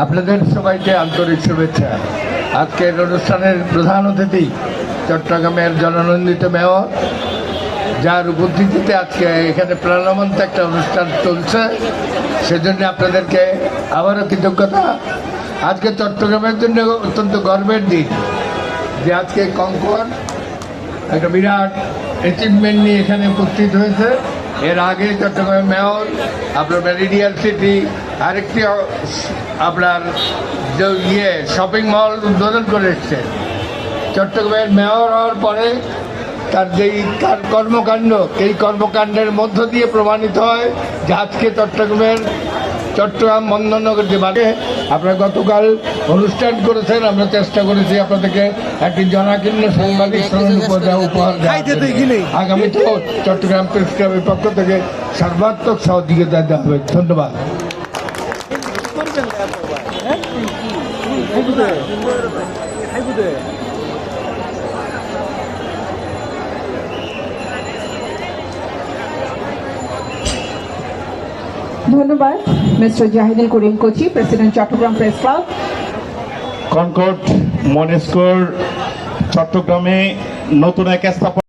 আপনাদের সবাইকে আন্তরিক শুভেচ্ছা। আজকের অনুষ্ঠানের প্রধান অতিথি চট্টগ্রামের জননন্দিত মেয়র, যার উপস্থিতিতে আজকে এখানে প্রাণবন্ত একটা অনুষ্ঠান চলছে, সেজন্য আপনাদেরকে আবারও কৃতজ্ঞতা। আজকে চট্টগ্রামের জন্য অত্যন্ত গর্বের দিন যে আজকে কঙ্কর একটা বিরাট অ্যাচিভমেন্ট নিয়ে এখানে উপস্থিত হয়েছে। এর আগে চট্টগ্রামের মেয়র আপনার মেরিডিয়াল সিটি আরেকটি আপনার যে শপিং মল উদ্বোধন করে এসছে। চট্টগ্রামের মেয়র হওয়ার পরে তার কর্মকাণ্ড, এই কর্মকাণ্ডের মধ্য দিয়ে প্রমাণিত হয় যে আজকে চট্টগ্রাম বন্দরনগর যে বাদে আপনারা গতকাল অনুষ্ঠান করেছেন, আমরা চেষ্টা করেছি আপনাদেরকে একটি জনাকীর্ণ সাংবাদিক উপহার আগামীতেও চট্টগ্রাম প্রেস ক্লাবের পক্ষ থেকে সর্বাত্মক সহযোগিতা দেওয়া হবে। ধন্যবাদ। ধন্যবাদ mister Jahidul Karim Kochi, president Chittagong press club. Concord মনেস্কোর চট্টগ্রামে নতুন এক স্থাপনা